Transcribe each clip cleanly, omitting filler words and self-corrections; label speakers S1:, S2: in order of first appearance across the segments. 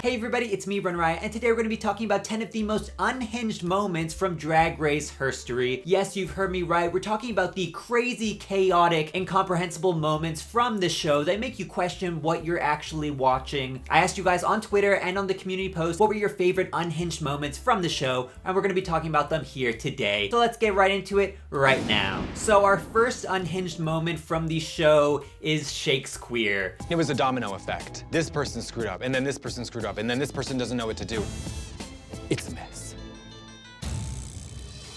S1: Hey everybody, it's me, RunnerEye, and today we're going to be talking about 10 of the most unhinged moments from Drag Race history. Yes, you've heard me right, we're talking about the crazy, chaotic, incomprehensible moments from the show that make you question what you're actually watching. I asked you guys on Twitter and on the community post what were your favorite unhinged moments from the show, and we're going to be talking about them here today. So let's get right into it right now. So our first unhinged moment from the show is Shakespeare.
S2: It was a domino effect. This person screwed up, and then this person screwed up, and then this person doesn't know what to do. It's a mess.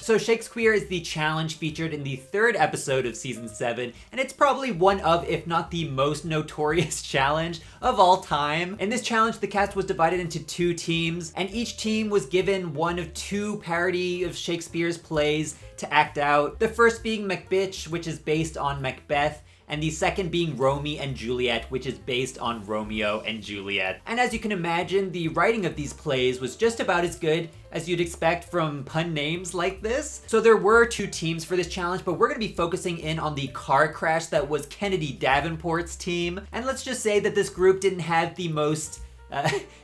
S1: So Shakespeare is the challenge featured in the third episode of season 7, and it's probably one of, if not the most notorious challenge of all time. In this challenge, the cast was divided into 2 teams, and each team was given one of 2 parody of Shakespeare's plays to act out. The first being Macbeth, which is based on Macbeth, and the second being Romeo and Juliet, which is based on Romeo and Juliet. And as you can imagine, the writing of these plays was just about as good as you'd expect from pun names like this. So there were 2 teams for this challenge, but we're gonna be focusing in on the car crash that was Kennedy Davenport's team. And let's just say that this group didn't have the most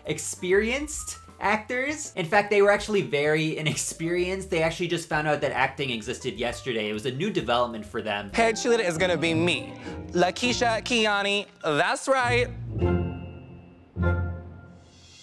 S1: experienced actors. In fact, they were actually very inexperienced. They actually just found out that acting existed yesterday. It was a new development for them.
S2: Head cheerleader is gonna be me, Lakeisha Kiani. That's right.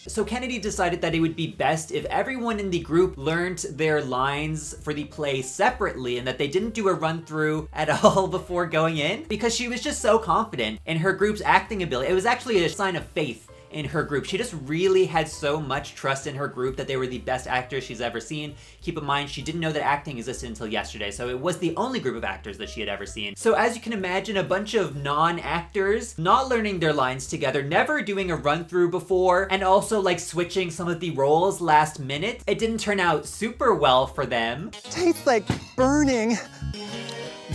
S1: So Kennedy decided that it would be best if everyone in the group learned their lines for the play separately and that they didn't do a run through at all before going in, because she was just so confident in her group's acting ability. It was actually a sign of faith in her group. She just really had so much trust in her group that they were the best actors she's ever seen. Keep in mind, she didn't know that acting existed until yesterday, so it was the only group of actors that she had ever seen. So as you can imagine, a bunch of non-actors not learning their lines together, never doing a run-through before, and also like switching some of the roles last minute. It didn't turn out super well for them.
S3: Tastes like burning.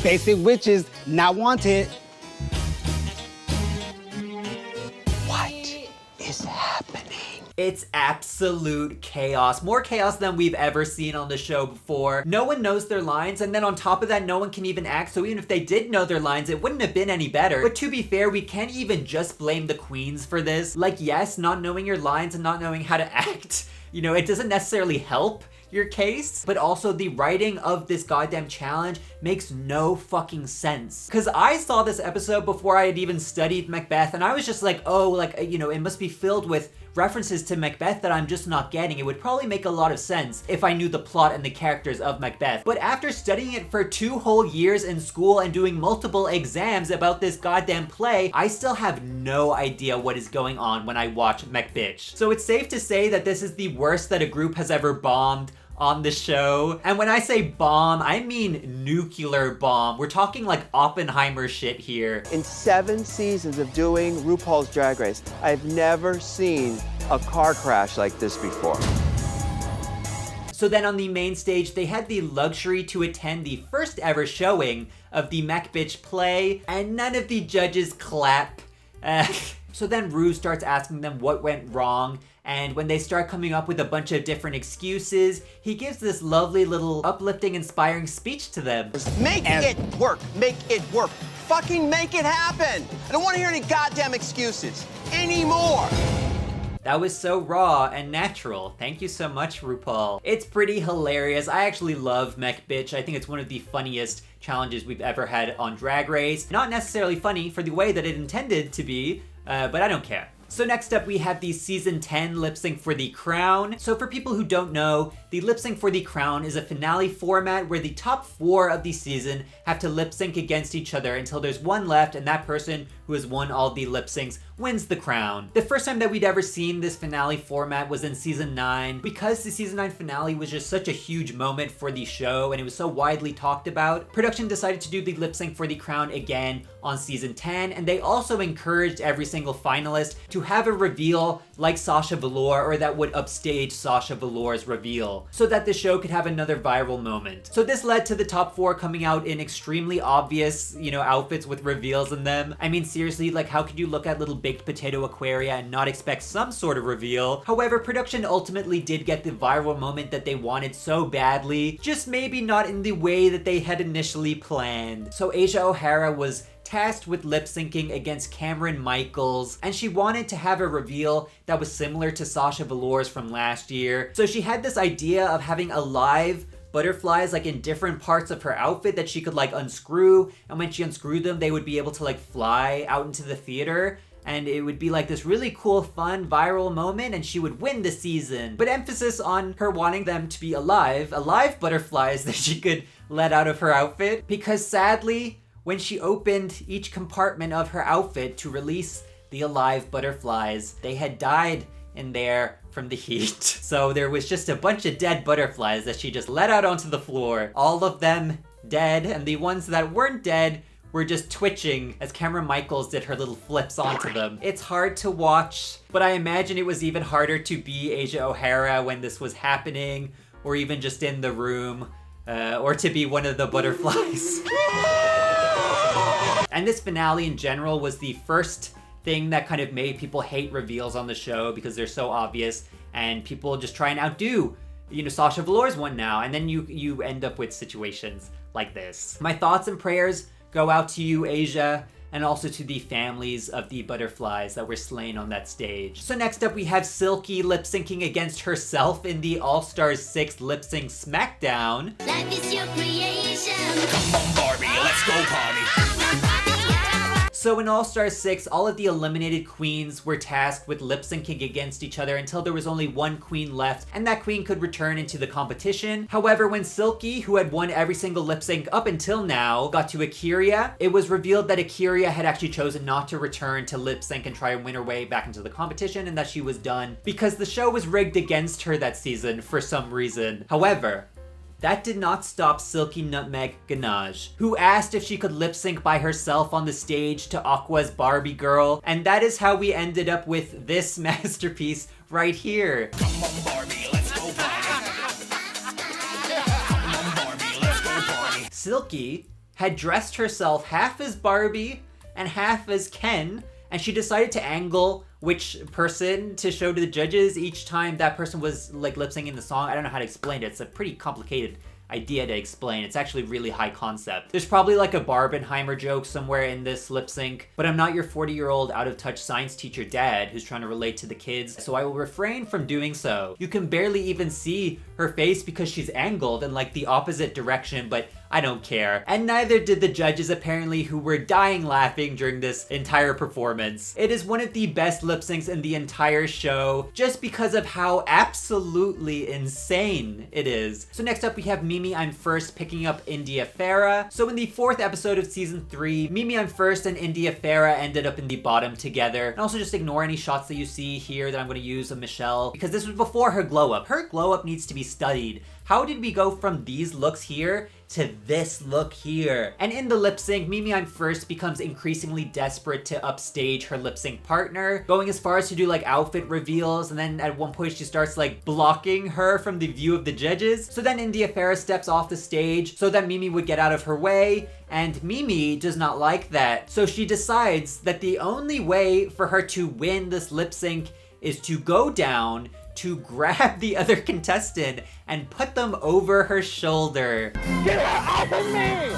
S3: Basic witches not wanted. Is happening?
S1: It's absolute chaos. More chaos than we've ever seen on the show before. No one knows their lines, and then on top of that, no one can even act, so even if they did know their lines, it wouldn't have been any better. But to be fair, we can't even just blame the queens for this. Like, yes, not knowing your lines and not knowing how to act, you know, it doesn't necessarily help your case, but also the writing of this goddamn challenge makes no fucking sense. Because I saw this episode before I had even studied Macbeth, and I was just like, oh, like, you know, it must be filled with references to Macbeth that I'm just not getting. It would probably make a lot of sense if I knew the plot and the characters of Macbeth. But after studying it for 2 whole years in school and doing multiple exams about this goddamn play, I still have no idea what is going on when I watch Macbeth. So it's safe to say that this is the worst that a group has ever bombed on the show. And when I say bomb, I mean nuclear bomb. We're talking like Oppenheimer shit here.
S4: In 7 seasons of doing RuPaul's Drag Race, I've never seen a car crash like this before.
S1: So then on the main stage, they had the luxury to attend the first ever showing of the Macbeth play, and none of the judges clap. So then Ru starts asking them what went wrong, and when they start coming up with a bunch of different excuses, he gives this lovely little uplifting, inspiring speech to them.
S4: Make it work. Make it work. Fucking make it happen. I don't want to hear any goddamn excuses anymore.
S1: That was so raw and natural. Thank you so much, RuPaul. It's pretty hilarious. I actually love Macbeth. I think it's one of the funniest challenges we've ever had on Drag Race. Not necessarily funny for the way that it intended to be, but I don't care. So next up, we have the season 10 lip sync for the crown. So for people who don't know, the lip sync for the crown is a finale format where the top 4 of the season have to lip sync against each other until there's one left, and that person who has won all the lip syncs wins the crown. The first time that we'd ever seen this finale format was in season 9. Because the season 9 finale was just such a huge moment for the show and it was so widely talked about, production decided to do the lip sync for the crown again on season 10, and they also encouraged every single finalist to have a reveal like Sasha Velour, or that would upstage Sasha Velour's reveal, so that the show could have another viral moment. So this led to the top 4 coming out in extremely obvious, you know, outfits with reveals in them. I mean, seriously, like, how could you look at Little Baked Potato Aquaria and not expect some sort of reveal? However, production ultimately did get the viral moment that they wanted so badly, just maybe not in the way that they had initially planned. So Asia O'Hara was tasked with lip syncing against Cameron Michaels, and she wanted to have a reveal that was similar to Sasha Velour's from last year. So she had this idea of having alive butterflies like in different parts of her outfit that she could like unscrew, and when she unscrewed them they would be able to like fly out into the theater, and it would be like this really cool, fun, viral moment, and she would win the season. But emphasis on her wanting them to be alive butterflies that she could let out of her outfit, because sadly, when she opened each compartment of her outfit to release the alive butterflies, they had died in there from the heat. So there was just a bunch of dead butterflies that she just let out onto the floor. All of them dead, and the ones that weren't dead were just twitching as Cameron Michaels did her little flips onto them. It's hard to watch, but I imagine it was even harder to be Asia O'Hara when this was happening, or even just in the room, or to be one of the butterflies. And this finale in general was the first thing that kind of made people hate reveals on the show because they're so obvious, and people just try and outdo, Sasha Velour's one now, and then you end up with situations like this. My thoughts and prayers go out to you, Asia, and also to the families of the butterflies that were slain on that stage. So next up we have Silky lip syncing against herself in the All-Stars 6 lip sync smackdown.
S5: Life is your creation.
S6: Come on, Barbie, let's go party.
S1: So in All-Stars 6, all of the eliminated queens were tasked with lip syncing against each other until there was only one queen left, and that queen could return into the competition. However, when Silky, who had won every single lip sync up until now, got to Akira, it was revealed that Akira had actually chosen not to return to lip sync and try and win her way back into the competition, and that she was done because the show was rigged against her that season for some reason. However, that did not stop Silky Nutmeg Ganache, who asked if she could lip sync by herself on the stage to Aqua's Barbie Girl, and that is how we ended up with this masterpiece right here.
S6: Come on, Barbie, let's go party. Come on, Barbie, let's go party.
S1: Silky had dressed herself half as Barbie and half as Ken, and she decided to angle which person to show to the judges each time that person was like lip syncing the song. I don't know how to explain it. It's a pretty complicated idea to explain. It's actually really high concept. There's probably like a Barbenheimer joke somewhere in this lip sync, but I'm not your 40-year-old out of touch science teacher dad who's trying to relate to the kids, so I will refrain from doing so. You can barely even see her face because she's angled in like the opposite direction, but I don't care. And neither did the judges apparently, who were dying laughing during this entire performance. It is one of the best lip syncs in the entire show just because of how absolutely insane it is. So next up we have Mimi I'm First picking up India Farah. So in the 4th episode of season 3, Mimi I'm First and India Farah ended up in the bottom together. And also just ignore any shots that you see here that I'm going to use of Michelle, because this was before her glow up. Her glow up needs to be studied. How did we go from these looks here to this look here? And in the lip sync, Mimi I'm First becomes increasingly desperate to upstage her lip sync partner, going as far as to do like outfit reveals, and then at one point she starts like blocking her from the view of the judges. So then India Farah steps off the stage so that Mimi would get out of her way, and Mimi does not like that. So she decides that the only way for her to win this lip sync is to go down, to grab the other contestant and put them over her shoulder.
S5: Get her off of me!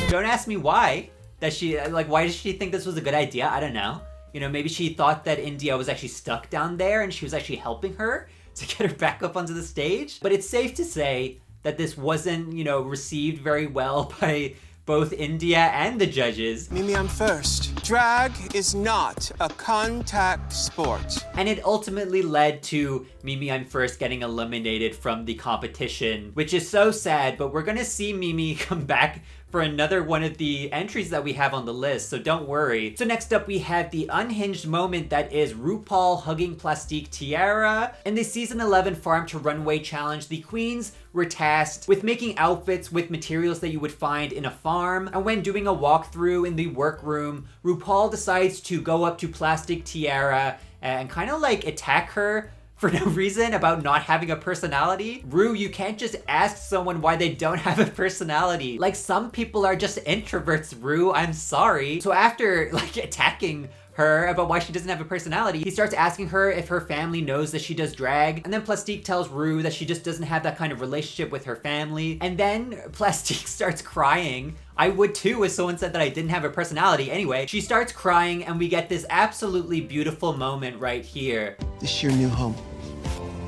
S1: Don't ask me why. Why does she think this was a good idea? I don't know. Maybe she thought that India was actually stuck down there and she was actually helping her to get her back up onto the stage. But it's safe to say that this wasn't, received very well by both India and the judges.
S7: Mimi I'm First. Drag is not a contact sport.
S1: And it ultimately led to Mimi I'm First getting eliminated from the competition, which is so sad, but we're gonna see Mimi come back for another one of the entries that we have on the list, so don't worry. So next up we have the unhinged moment that is RuPaul hugging Plastique Tiara. In the season 11 Farm to Runway challenge, the queens were tasked with making outfits with materials that you would find in a farm, and when doing a walkthrough in the workroom, RuPaul decides to go up to Plastique Tiara and kind of like attack her for no reason about not having a personality. Ru, you can't just ask someone why they don't have a personality. Like, some people are just introverts, Ru, I'm sorry. So after like attacking her about why she doesn't have a personality. He starts asking her if her family knows that she does drag, and then Plastique tells Ru that she just doesn't have that kind of relationship with her family, and then Plastique starts crying. I would too if someone said that I didn't have a personality. Anyway, she starts crying, and we get this absolutely beautiful moment right here.
S4: This is your new home.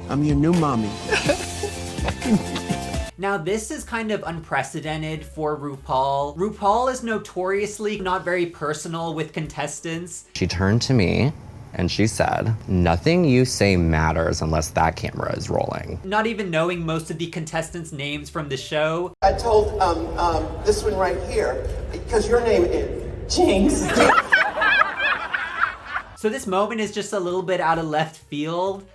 S4: I'm your new mommy.
S1: Now, this is kind of unprecedented for RuPaul. RuPaul is notoriously not very personal with contestants.
S8: She turned to me and she said, "Nothing you say matters unless that camera is rolling."
S1: Not even knowing most of the contestants' names from the show.
S4: I told this one right here, because your name is Jinx.
S1: So this moment is just a little bit out of left field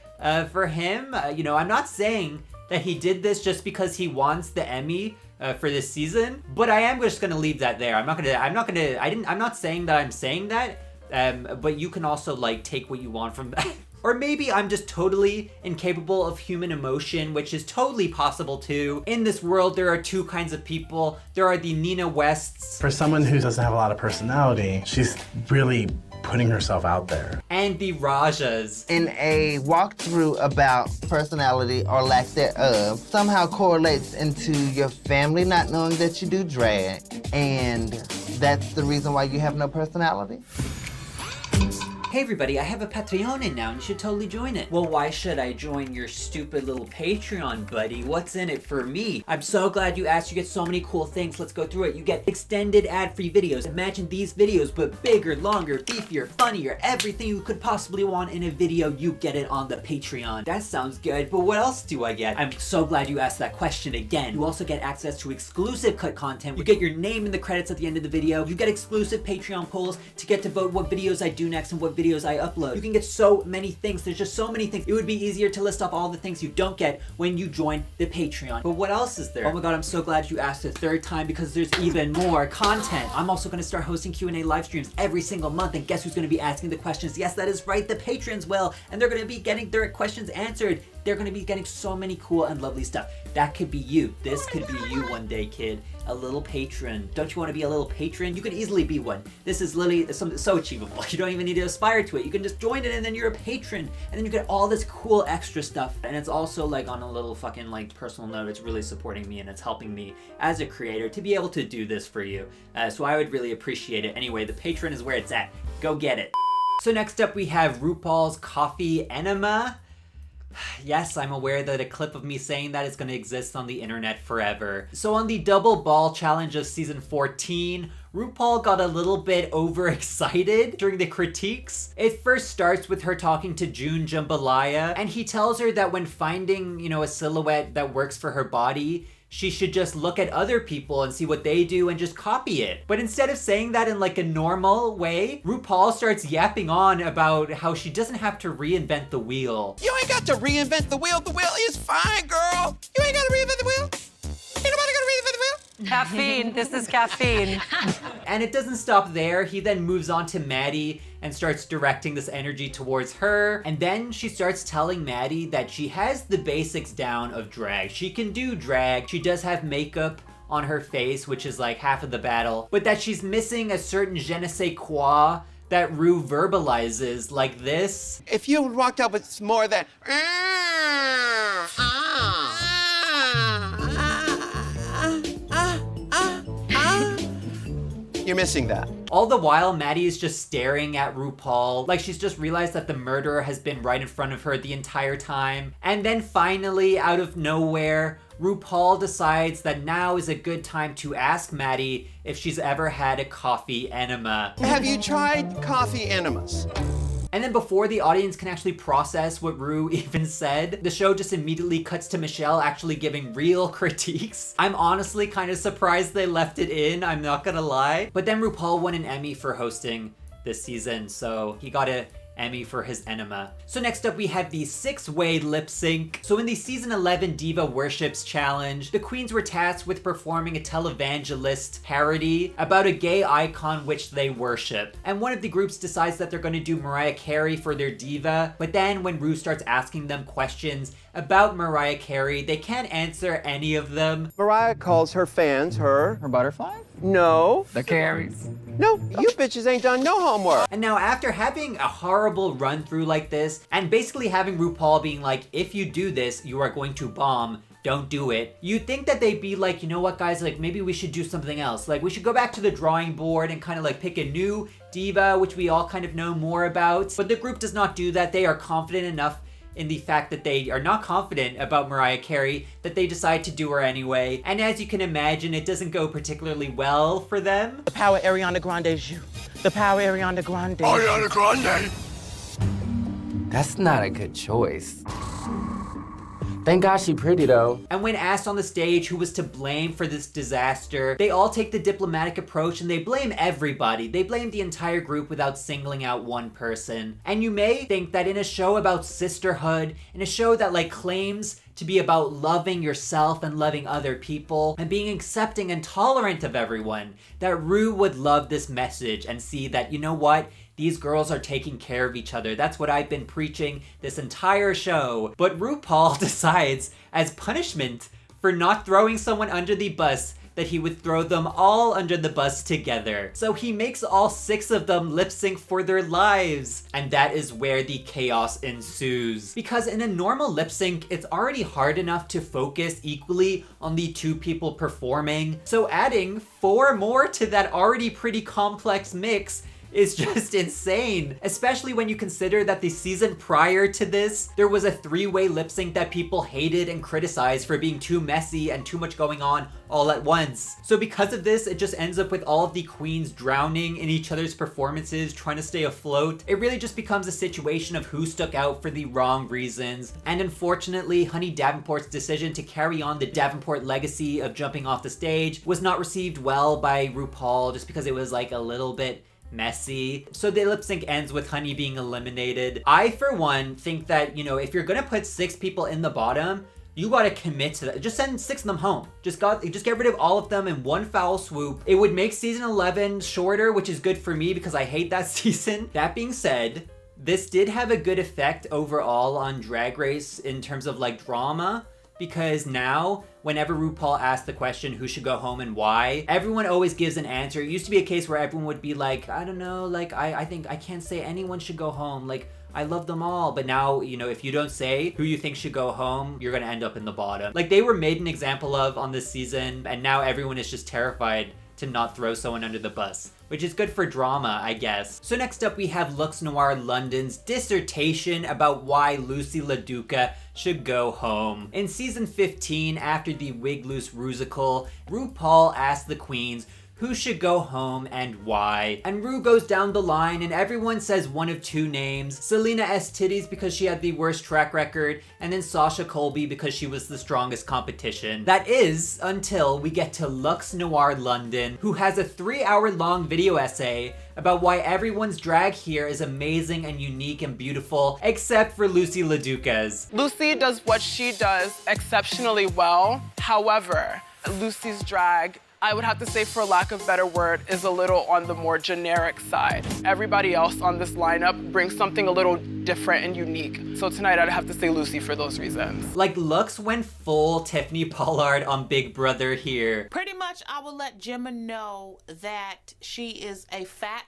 S1: for him. You know, I'm not saying that he did this just because he wants the Emmy for this season, but I am just gonna leave that there. I'm not saying that I'm saying that, but you can also like take what you want from that. Or maybe I'm just totally incapable of human emotion, which is totally possible too. In this world, there are two kinds of people. There are the Nina Wests.
S9: For someone who doesn't have a lot of personality, she's really putting herself out there.
S1: And the Rajas.
S10: In a walkthrough about personality or lack thereof, somehow correlates into your family not knowing that you do drag, and that's the reason why you have no personality?
S1: Hey everybody, I have a Patreon now and you should totally join it. Well, why should I join your stupid little Patreon, buddy? What's in it for me? I'm so glad you asked. You get so many cool things. Let's go through it. You get extended ad-free videos. Imagine these videos, but bigger, longer, beefier, funnier. Everything you could possibly want in a video, you get it on the Patreon. That sounds good, but what else do I get? I'm so glad you asked that question again. You also get access to exclusive cut content. You get your name in the credits at the end of the video. You get exclusive Patreon polls to get to vote what videos I do next and what videos I upload. You can get so many things. There's just so many things. It would be easier to list off all the things you don't get when you join the Patreon. But what else is there? Oh my god, I'm so glad you asked a third time because there's even more content. I'm also going to start hosting Q&A live streams every single month, and guess who's going to be asking the questions? Yes, that is right, the patrons will, and they're going to be getting their questions answered. They're going to be getting so many cool and lovely stuff. That could be you. This could be you one day, kid. A little patron. Don't you want to be a little patron? You could easily be one. This is literally so achievable. You don't even need to aspire to it. You can just join it and then you're a patron. And then you get all this cool extra stuff. And it's also like on a little fucking like personal note, it's really supporting me and it's helping me as a creator to be able to do this for you. So I would really appreciate it. Anyway, the Patreon is where it's at. Go get it. So next up we have RuPaul's Coffee Enema. Yes, I'm aware that a clip of me saying that is going to exist on the internet forever. So on the double ball challenge of season 14, RuPaul got a little bit overexcited during the critiques. It first starts with her talking to June Jambalaya, and he tells her that when finding, you know, a silhouette that works for her body, she should just look at other people and see what they do and just copy it. But instead of saying that in like a normal way, RuPaul starts yapping on about how she doesn't have to reinvent the wheel.
S7: You ain't got to reinvent the wheel. The wheel is fine, girl. You ain't got to reinvent the wheel. Ain't nobody got to reinvent the wheel.
S11: Caffeine. This is caffeine.
S1: And it doesn't stop there. He then moves on to Maddie and starts directing this energy towards her. And then she starts telling Maddie that she has the basics down of drag. She can do drag. She does have makeup on her face, which is like half of the battle, but that she's missing a certain je ne sais quoi that Ru verbalizes like this.
S7: If you walked up with more of that, you're missing that.
S1: All the while, Maddie is just staring at RuPaul, like she's just realized that the murderer has been right in front of her the entire time. And then finally, out of nowhere, RuPaul decides that now is a good time to ask Maddie if she's ever had a coffee enema.
S7: Have you tried coffee enemas?
S1: And then before the audience can actually process what Ru even said, the show just immediately cuts to Michelle actually giving real critiques. I'm honestly kind of surprised they left it in, I'm not gonna lie. But then RuPaul won an Emmy for hosting this season, so he got an Emmy for his enema. So next up we have the 6-way lip sync. So in the season 11 Diva Worships challenge, the queens were tasked with performing a televangelist parody about a gay icon which they worship. And one of the groups decides that they're going to do Mariah Carey for their diva, but then when Ru starts asking them questions about Mariah Carey, they can't answer any of them.
S4: Mariah calls her fans her
S3: Her butterflies?
S4: no.
S3: The Carries.
S4: No, you bitches ain't done no homework.
S1: And now after having a horrible run through like this, and basically having RuPaul being like, if you do this, you are going to bomb, don't do it. You'd think that they'd be like, you know what guys, like maybe we should do something else. Like we should go back to the drawing board and kind of like pick a new diva, which we all kind of know more about. But the group does not do that. They are confident enough in the fact that they are not confident about Mariah Carey that they decide to do her anyway. And as you can imagine, it doesn't go particularly well for them.
S7: The power Ariana Grande is you. The power Ariana Grande.
S6: Ariana Grande.
S8: That's not a good choice. Thank God she pretty though.
S1: And when asked on the stage who was to blame for this disaster, they all take the diplomatic approach and they blame everybody. They blame the entire group without singling out one person. And you may think that in a show about sisterhood, in a show that like claims to be about loving yourself and loving other people and being accepting and tolerant of everyone, that Ru would love this message and see that, you know what? These girls are taking care of each other. That's what I've been preaching this entire show. But RuPaul decides, as punishment for not throwing someone under the bus, that he would throw them all under the bus together. So he makes all 6 of them lip sync for their lives. And that is where the chaos ensues. Because in a normal lip sync, it's already hard enough to focus equally on the 2 people performing. So adding 4 more to that already pretty complex mix is just insane, especially when you consider that the season prior to this, there was a 3-way lip sync that people hated and criticized for being too messy and too much going on all at once. So because of this, it just ends up with all of the queens drowning in each other's performances, trying to stay afloat. It really just becomes a situation of who stuck out for the wrong reasons. And unfortunately, Honey Davenport's decision to carry on the Davenport legacy of jumping off the stage was not received well by RuPaul, just because it was like a little bit messy. So the lip sync ends with Honey being eliminated. I, for one, think that, you know, if you're gonna put 6 people in the bottom, you gotta commit to that. Just send 6 of them home. Just get rid of all of them in one foul swoop. It would make season 11 shorter, which is good for me because I hate that season. That being said, this did have a good effect overall on Drag Race in terms of like drama, because now whenever RuPaul asks the question who should go home and why, everyone always gives an answer. It used to be a case where everyone would be like, I don't know, like I think I can't say anyone should go home, like I love them all. But now, you know, if you don't say who you think should go home, you're gonna end up in the bottom. Like they were made an example of on this season, and now everyone is just terrified to not throw someone under the bus, which is good for drama, I guess. So next up we have Luxe Noir London's dissertation about why Lucy LaDuca should go home. In season 15, after the Wig Loose Rusical, RuPaul asked the queens who should go home and why. And Ru goes down the line and everyone says one of 2 names. Selena S. Titties because she had the worst track record, and then Sasha Colby because she was the strongest competition. That is, until we get to Luxe Noir London, who has a 3-hour-long video essay about why everyone's drag here is amazing and unique and beautiful, except for Lucy LaDuca's.
S12: Lucy does what she does exceptionally well. However, Lucy's drag, I would have to say, for lack of a better word, is a little on the more generic side. Everybody else on this lineup brings something a little different and unique. So tonight I'd have to say Lucy for those reasons.
S1: Like Luxe went full Tiffany Pollard on Big Brother here.
S13: Pretty much I will let Gemma know that she is a fat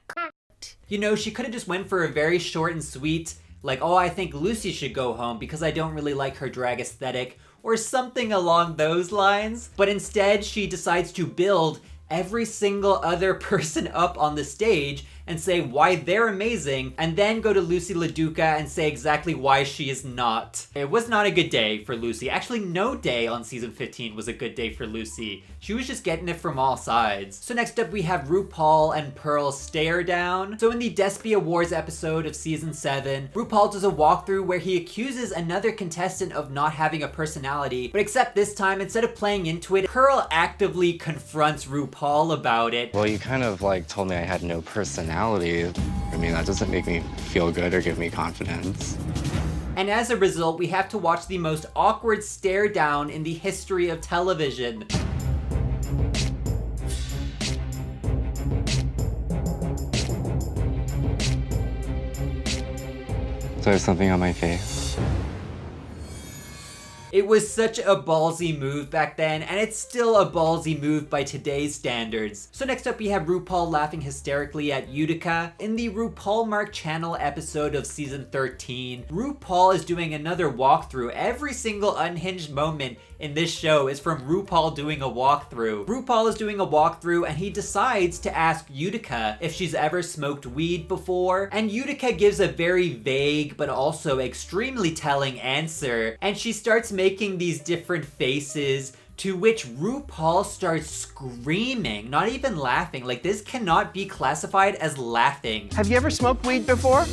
S1: You know, she could have just went for a very short and sweet, like, oh, I think Lucy should go home because I don't really like her drag aesthetic, or something along those lines. But instead, she decides to build every single other person up on the stage and say why they're amazing, and then go to Lucy LaDuca and say exactly why she is not. It was not a good day for Lucy. Actually, no day on season 15 was a good day for Lucy. She was just getting it from all sides. So next up we have RuPaul and Pearl's stare down. So in the Despy Awards episode of season 7, RuPaul does a walkthrough where he accuses another contestant of not having a personality, but except this time, instead of playing into it, Pearl actively confronts RuPaul about it.
S8: Well, you kind of like told me I had no personality. I mean, that doesn't make me feel good or give me confidence.
S1: And as a result, we have to watch the most awkward stare down in the history of television.
S8: So there's something on my face.
S1: It was such a ballsy move back then, and it's still a ballsy move by today's standards. So next up we have RuPaul laughing hysterically at Utica. In the RuPaul Mark Channel episode of season 13, RuPaul is doing another walkthrough. Every single unhinged moment in this show is from RuPaul doing a walkthrough. RuPaul is doing a walkthrough and he decides to ask Utica if she's ever smoked weed before, and Utica gives a very vague but also extremely telling answer, and she starts making these different faces, to which RuPaul starts screaming, not even laughing. Like, this cannot be classified as laughing.
S4: Have you ever smoked weed before?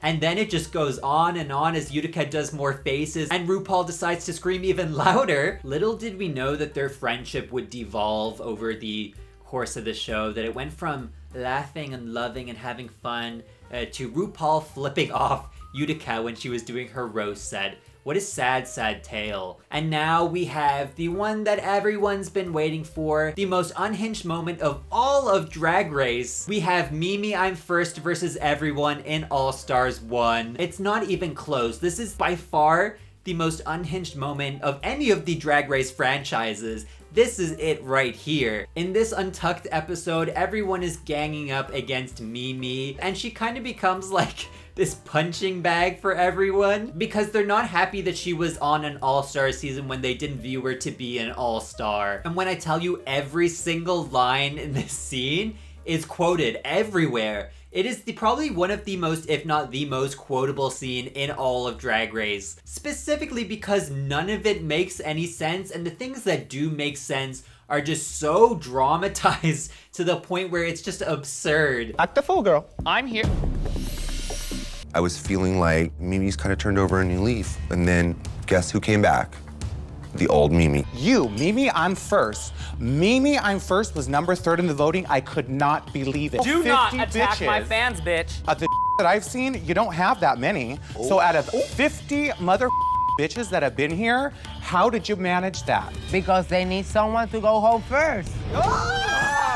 S1: And then it just goes on and on as Utica does more faces, and RuPaul decides to scream even louder. Little did we know that their friendship would devolve over the course of the show, that it went from laughing and loving and having fun to RuPaul flipping off Utica when she was doing her roast set. What a sad, sad tale. And now we have the one that everyone's been waiting for, the most unhinged moment of all of Drag Race. We have Mimi I'm First versus everyone in All Stars 1. It's not even close. This is by far the most unhinged moment of any of the Drag Race franchises. This is it right here. In this Untucked episode, everyone is ganging up against Mimi, and she kind of becomes like this punching bag for everyone because they're not happy that she was on an all-star season when they didn't view her to be an all-star. And when I tell you every single line in this scene is quoted everywhere, it is probably one of the most, if not the most quotable scene in all of Drag Race. Specifically because none of it makes any sense, and the things that do make sense are just so dramatized to the point where it's just absurd.
S4: Act the fool, girl.
S14: I'm here.
S15: I was feeling like Mimi's kind of turned over a new leaf. And then guess who came back? The old Mimi.
S3: You, Mimi I'm First. Mimi I'm First was number 3rd in the voting. I could not believe it.
S14: Do not
S3: 50
S14: attack
S3: bitches.
S14: my fans, bitch.
S3: The that I've seen, you don't have that many. So out of 50 mother bitches that have been here, how did you manage that?
S10: Because they need someone to go home first.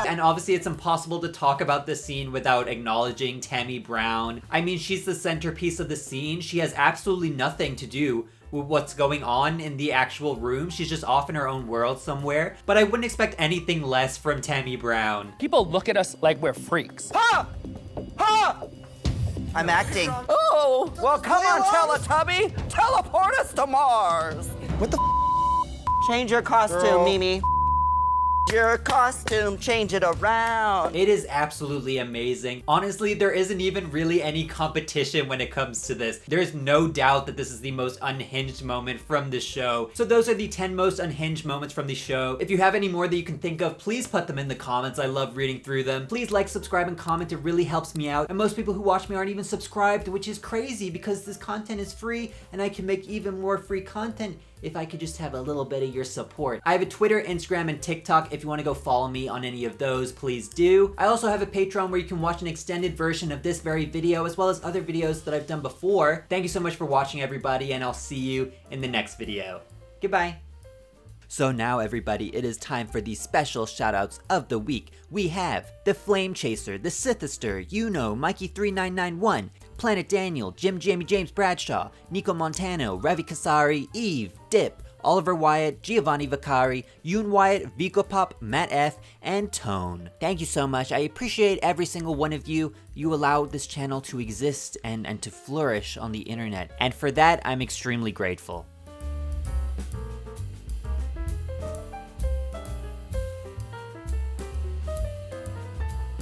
S1: And obviously it's impossible to talk about this scene without acknowledging Tammy Brown. I mean, she's the centerpiece of the scene. She has absolutely nothing to do with what's going on in the actual room. She's just off in her own world somewhere. But I wouldn't expect anything less from Tammy Brown.
S14: People look at us like we're freaks.
S7: Ha! Ha! I'm acting. Oh, well, come on, Teletubby. Teleport us to Mars.
S3: What the
S7: Change your costume,
S3: Girl.
S7: Mimi. Your costume, change it around.
S1: It is absolutely amazing. Honestly, there isn't even really any competition when it comes to this. There's no doubt that this is the most unhinged moment from the show. So those are the 10 most unhinged moments from the show. If you have any more that you can think of, please put them in the comments. I love reading through them. Please like, subscribe, and comment. It really helps me out. And most people who watch me aren't even subscribed, which is crazy because this content is free and I can make even more free content if I could just have a little bit of your support. I have a Twitter, Instagram, and TikTok. If you want to go follow me on any of those, please do. I also have a Patreon where you can watch an extended version of this very video as well as other videos that I've done before. Thank you so much for watching, everybody, and I'll see you in the next video. Goodbye. So now, everybody, it is time for the special shoutouts of the week. We have The Flame Chaser, The Sithister, Mikey3991, Planet Daniel, Jamie James Bradshaw, Nico Montano, Ravi Kasari, Eve, Dip, Oliver Wyatt, Giovanni Vicari, Yoon Wyatt, Vico Pop, Matt F, and Tone. Thank you so much. I appreciate every single one of you. You allow this channel to exist and to flourish on the internet. And for that, I'm extremely grateful.